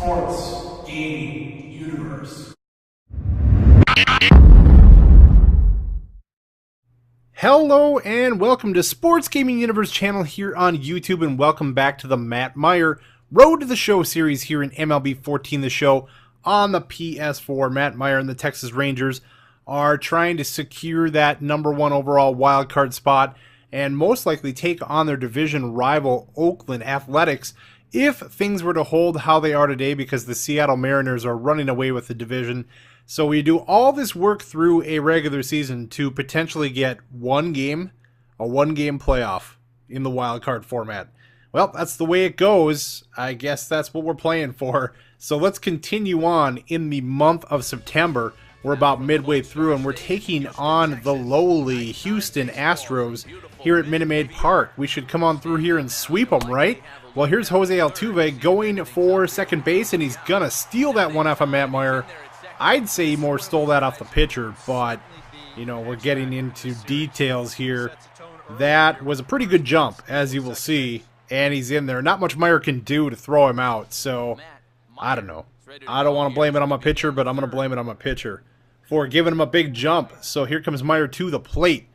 Sports Gaming Universe. Hello and welcome to Sports Gaming Universe channel here on YouTube, and welcome back to the Matt Myer Road to the Show series here in MLB 14 The Show on the PS4. Matt Myer and the Texas Rangers are trying to secure that #1 overall wildcard spot and most likely take on their division rival Oakland Athletics if things were to hold how they are today, because the Seattle Mariners are running away with the division. So we do all this work through a regular season to potentially get a one-game playoff in the wild card format. Well, that's the way it goes. I guess that's what we're playing for. So let's continue on in the month of September. We're about midway through, and we're taking on the lowly Houston Astros here at Minute Maid Park. We should come on through here and sweep them, right? Well, here's Jose Altuve going for second base, and he's gonna steal that one off of Matt Myer. I'd say he more stole that off the pitcher, but, you know, we're getting into details here. That was a pretty good jump, as you will see, and he's in there. Not much Myer can do to throw him out, so I don't know. I don't want to blame it on my pitcher, but I'm going to blame it on my pitcher for giving him a big jump. So here comes Myer to the plate,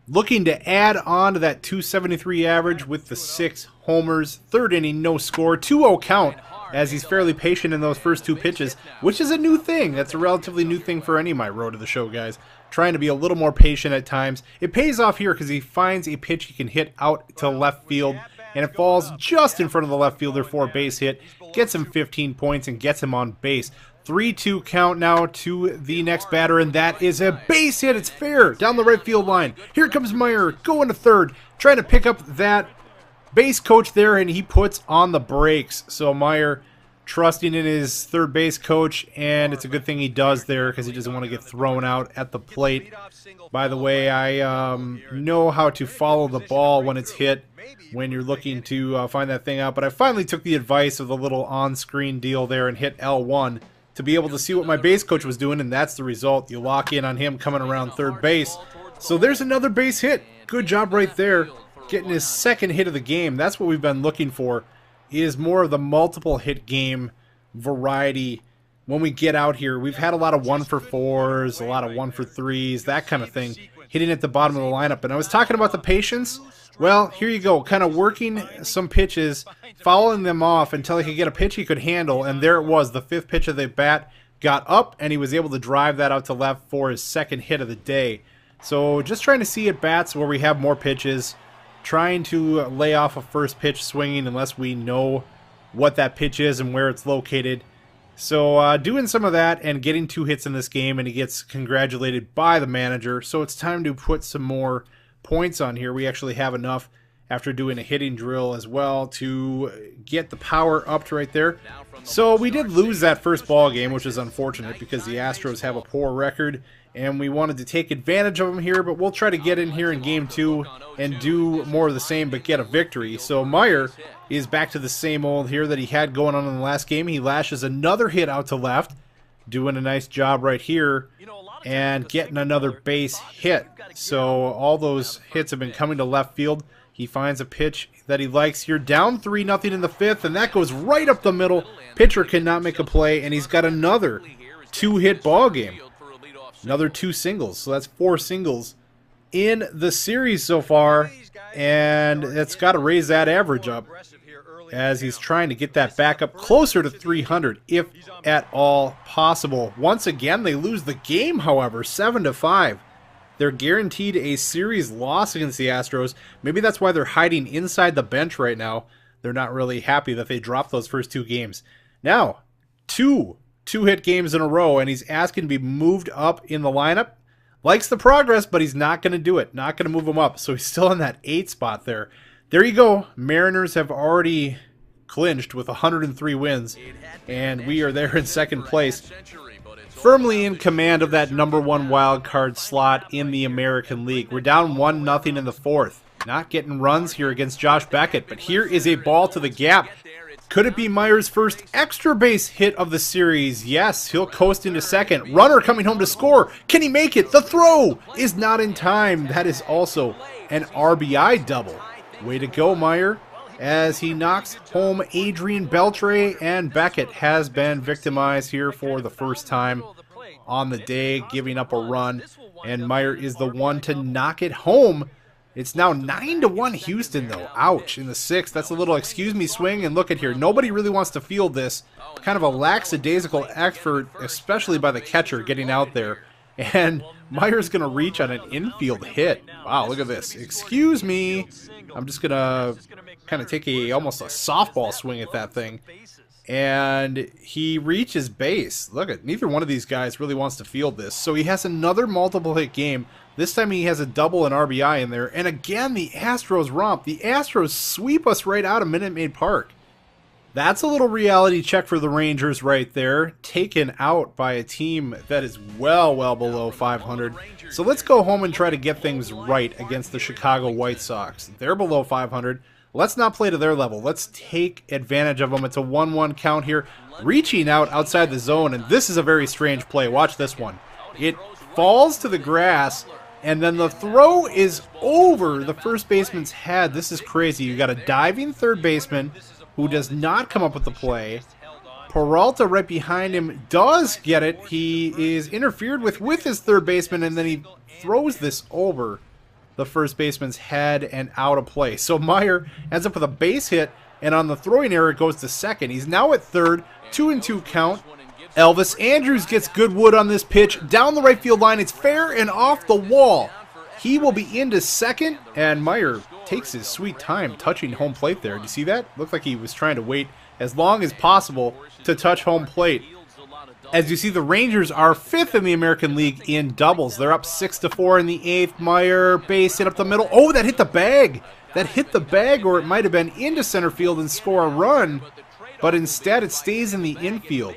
looking to add on to that 273 average with the 6 homers. Third inning, no score, 2-0 count, as he's fairly patient in those first 2 pitches, which is a new thing. That's a relatively new thing for any of my Road to the Show guys. Trying to be a little more patient at times. It pays off here because he finds a pitch he can hit out to left field, and it falls just in front of the left fielder for a base hit. Gets him 15 points and gets him on base. 3-2 count now to the next batter, and that is a base hit. It's fair down the right field line. Here comes Myer going to third, trying to pick up that base coach there, and he puts on the brakes. So Myer trusting in his third base coach, and it's a good thing he does there because he doesn't want to get thrown out at the plate. By the way, I know how to follow the ball when it's hit when you're looking to find that thing out, but I finally took the advice of the little on-screen deal there and hit L1 to be able to see what my base coach was doing, and that's the result. You lock in on him coming around third base. So there's another base hit. Good job right there, getting his second hit of the game. That's what we've been looking for, is more of the multiple hit game variety when we get out here. We've had a lot of 1-for-4s, a lot of 1-for-3s, that kind of thing, hitting at the bottom of the lineup. And I was talking about the patience. Well, here you go, kind of working some pitches, fouling them off until he could get a pitch he could handle, and there it was. The 5th pitch of the bat got up, and he was able to drive that out to left for his second hit of the day. So just trying to see at bats where we have more pitches, trying to lay off a first pitch swinging unless we know what that pitch is and where it's located. So doing some of that and getting 2 hits in this game, and he gets congratulated by the manager. So it's time to put some more points on here. We actually have enough after doing a hitting drill as well to get the power up to right there. So we did lose that first ball game, which is unfortunate because the Astros have a poor record and we wanted to take advantage of them here, but we'll try to get in here in game 2 and do more of the same but get a victory. So Myer is back to the same old here that he had going on in the last game. He lashes another hit out to left, doing a nice job right here and getting another base hit. So all those hits have been coming to left field. He finds a pitch that he likes here. Down 3-0 in the 5th, and that goes right up the middle. Pitcher cannot make a play, and he's got another 2-hit ball game. Another 2 singles, so that's 4 singles in the series so far, and it's got to raise that average up as he's trying to get that back up closer to 300, if at all possible. Once again, they lose the game, however, 7-5. They're guaranteed a series loss against the Astros. Maybe that's why they're hiding inside the bench right now. They're not really happy that they dropped those first 2 games. Now, 2 hit games in a row, and he's asking to be moved up in the lineup. Likes the progress, but he's not going to do it. Not going to move him up. So he's still in that 8 spot there. There you go. Mariners have already clinched with 103 wins, and we are there in second place, firmly in command of that #1 wild card slot in the American League. We're down 1-0 in the 4th. Not getting runs here against Josh Beckett, but here is a ball to the gap. Could it be Myers' first extra base hit of the series? Yes, he'll coast into second. Runner coming home to score. Can he make it? The throw is not in time. That is also an RBI double. Way to go, Myer. as he knocks home Adrian Beltre, and Beckett has been victimized here for the first time on the day, giving up a run, and Myer is the one to knock it home. It's now 9-1 Houston, though. Ouch. In the sixth. That's a little excuse me swing, and look at here. Nobody really wants to field this. Kind of a lackadaisical effort, especially by the catcher getting out there. And Myer's going to reach on an infield hit. Wow, look at this. Excuse me. I'm just going to kind of take almost a softball swing at that thing. And he reaches base. Look at, neither one of these guys really wants to field this. So he has another multiple hit game. This time he has a double and RBI in there. And again, the Astros romp. The Astros sweep us right out of Minute Maid Park. That's a little reality check for the Rangers right there. Taken out by a team that is well below 500. So let's go home and try to get things right against the Chicago White Sox. They're below 500. Let's not play to their level. Let's take advantage of them. It's a 1-1 count here. Reaching out outside the zone, and this is a very strange play. Watch this one. It falls to the grass, and then the throw is over the first baseman's head. This is crazy. You got a diving third baseman who does not come up with the play. Peralta right behind him does get it. He is interfered with his third baseman, and then he throws this over the first baseman's head and out of play. So Myer ends up with a base hit, and on the throwing error it goes to second. He's now at third, 2-2 count. Elvis Andrus gets good wood on this pitch down the right field line. It's fair and off the wall. He will be into second, and Myer takes his sweet time touching home plate there. Do you see that? Looked like he was trying to wait as long as possible to touch home plate. As you see, the Rangers are 5th in the American League in doubles. They're up 6-4 in the 8th. Myer, base hit up the middle. Oh, that hit the bag. That hit the bag, or it might have been into center field and score a run. But instead, it stays in the infield.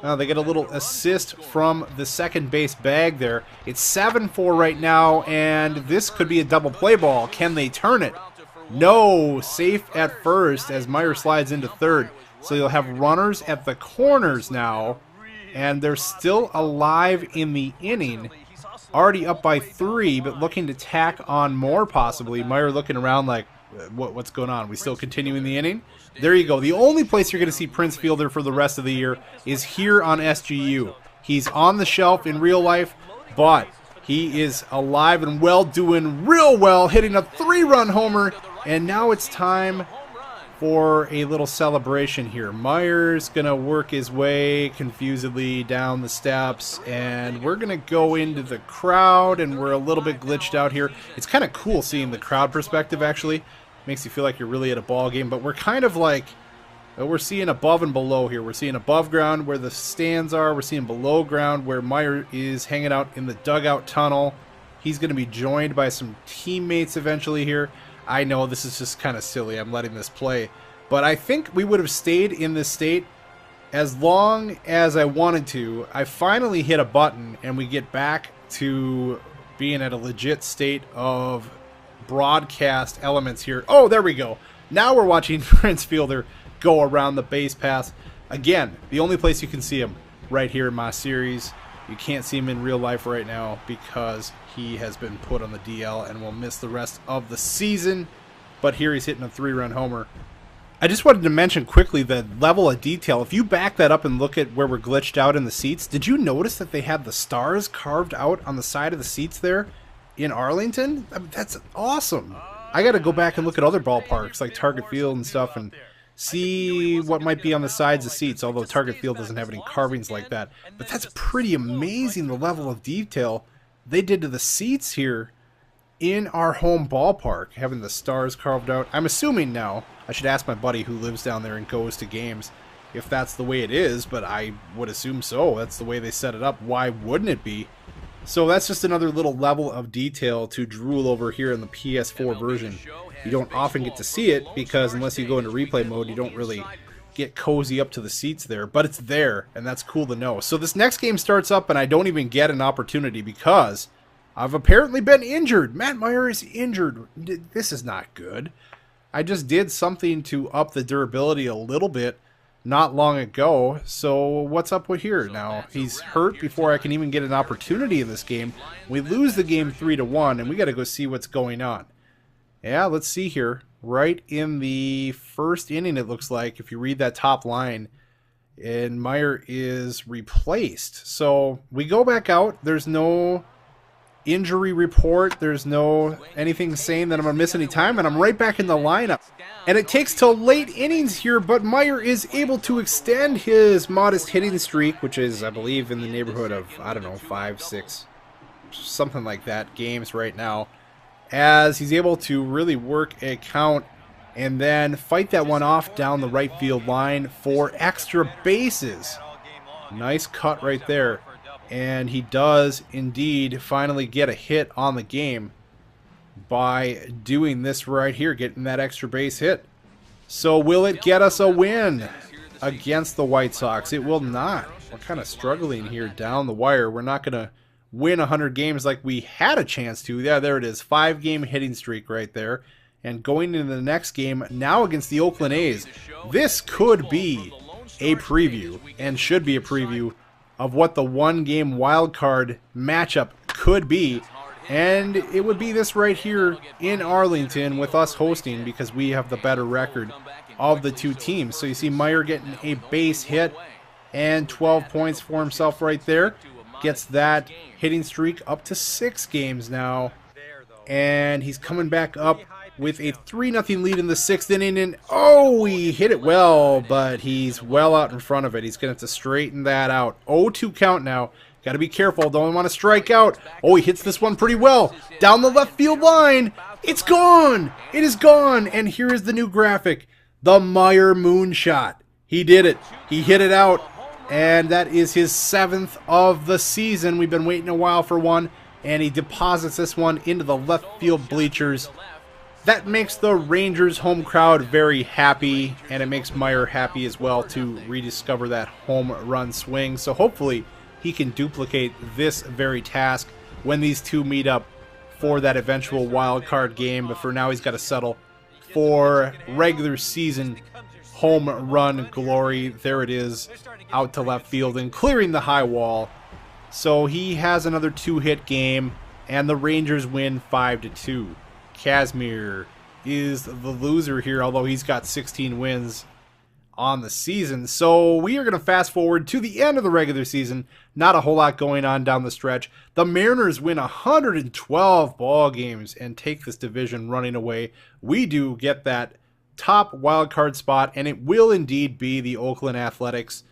They get a little assist from the second base bag there. It's 7-4 right now, and this could be a double play ball. Can they turn it? No. Safe at first as Myer slides into third. So you'll have runners at the corners now. And they're still alive in the inning. Already up by 3, but looking to tack on more possibly. Myer looking around like, what's going on? We still continuing the inning? There you go. The only place you're going to see Prince Fielder for the rest of the year is here on SGU. He's on the shelf in real life, but he is alive and well, doing real well, hitting a 3-run homer. And now it's time for a little celebration here. Myer's gonna work his way confusedly down the steps, and we're gonna go into the crowd, and we're a little bit glitched out here. It's kind of cool seeing the crowd perspective, actually. Makes you feel like you're really at a ball game, but we're kind of like, we're seeing above and below here. We're seeing above ground where the stands are. We're seeing below ground where Myer is hanging out in the dugout tunnel. He's gonna be joined by some teammates eventually here. I know this is just kind of silly. I'm letting this play. But I think we would have stayed in this state as long as I wanted to. I finally hit a button and we get back to being at a legit state of broadcast elements here. Oh, there we go. Now we're watching Prince Fielder go around the base pass. Again, the only place you can see him right here in my series. You can't see him in real life right now because he has been put on the DL and will miss the rest of the season. But here he's hitting a 3-run homer. I just wanted to mention quickly the level of detail. If you back that up and look at where we're glitched out in the seats, did you notice that they had the stars carved out on the side of the seats there in Arlington? I mean, that's awesome. I got to go back and look at other ballparks like Target Field and stuff and see what might be on the sides of seats, although Target Field doesn't have any carvings like that. But that's pretty amazing, the level of detail they did to the seats here in our home ballpark, having the stars carved out. I'm assuming now, I should ask my buddy who lives down there and goes to games if that's the way it is, but I would assume so. That's the way they set it up. Why wouldn't it be? So that's just another little level of detail to drool over here in the PS4 version. You don't often get to see it because unless you go into replay mode, you don't really get cozy up to the seats there, but it's there, and that's cool to know. So this next game starts up, and I don't even get an opportunity because I've apparently been injured. Matt Myer is injured. This is not good. I just did something to up the durability a little bit not long ago, so what's up with here now? He's hurt before I can even get an opportunity in this game. We lose the game 3-1, and we got to go see what's going on. Yeah, let's see here. right in the first inning, it looks like, if you read that top line. And Myer is replaced. So we go back out. There's no injury report. There's no anything saying that I'm going to miss any time. And I'm right back in the lineup. And it takes till late innings here, but Myer is able to extend his modest hitting streak, which is, I believe, in the neighborhood of, I don't know, 5, 6, something like that, games right now, as he's able to really work a count and then fight that one off down the right field line for extra bases. Nice cut right there. And he does indeed finally get a hit on the game by doing this right here, getting that extra base hit. So will it get us a win against the White Sox? It will not. We're kind of struggling here down the wire. We're not going to win 100 games like we had a chance to. Yeah, there it is. 5-game hitting streak right there. And going into the next game, now against the Oakland A's, this could be a preview, and should be a preview, of what the 1-game wild card matchup could be. And it would be this right here in Arlington with us hosting, because we have the better record of the two teams. So you see Myer getting a base hit and 12 points for himself right there. Gets that hitting streak up to 6 games now. And he's coming back up with a 3-0 lead in the 6th inning, and oh, he hit it well, but he's well out in front of it. He's going to have to straighten that out. 0-2 count now. Got to be careful. Don't want to strike out. Oh, he hits this one pretty well. Down the left field line. It's gone. It is gone. And here is the new graphic. The Myer moonshot. He did it. He hit it out. And that is his 7th of the season. We've been waiting a while for one. And he deposits this one into the left field bleachers. That makes the Rangers home crowd very happy, and it makes Myer happy as well to rediscover that home run swing. So hopefully he can duplicate this very task when these two meet up for that eventual wild card game. But for now, he's got to settle for regular season home run glory. There it is, out to left field and clearing the high wall. So he has another 2-hit game, and the Rangers win 5-2. Kazmir is the loser here, although he's got 16 wins on the season. So we are going to fast forward to the end of the regular season. Not a whole lot going on down the stretch. The Mariners win 112 ball games and take this division running away. We do get that top wild card spot, and it will indeed be the Oakland Athletics.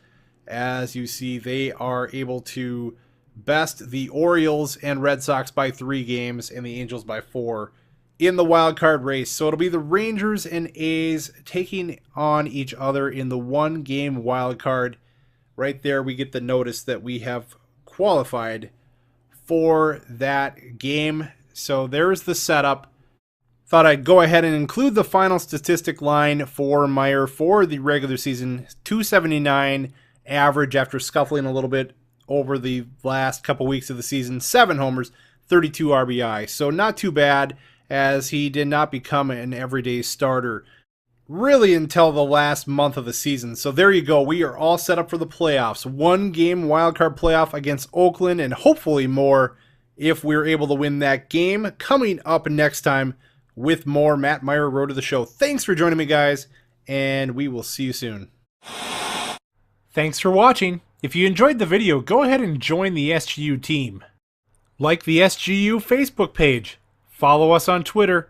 As you see, they are able to best the Orioles and Red Sox by 3 games and the Angels by 4 in the wild card race. So it'll be the Rangers and A's taking on each other in the 1-game wild card. Right there we get the notice that we have qualified for that game. So there's the setup. Thought I'd go ahead and include the final statistic line for Myer for the regular season. 279 average after scuffling a little bit over the last couple weeks of the season. 7 homers, 32 RBI. So not too bad, as he did not become an everyday starter really until the last month of the season. So there you go. We are all set up for the playoffs. 1-game wildcard playoff against Oakland, and hopefully more if we're able to win that game. Coming up next time with more Matt Myer Road to the Show. Thanks for joining me, guys, and we will see you soon. Thanks for watching. If you enjoyed the video, go ahead and join the SGU team. Like the SGU Facebook page. Follow us on Twitter.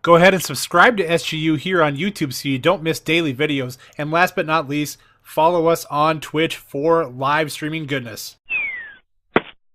Go ahead and subscribe to SGU here on YouTube so you don't miss daily videos. And last but not least, follow us on Twitch for live streaming goodness.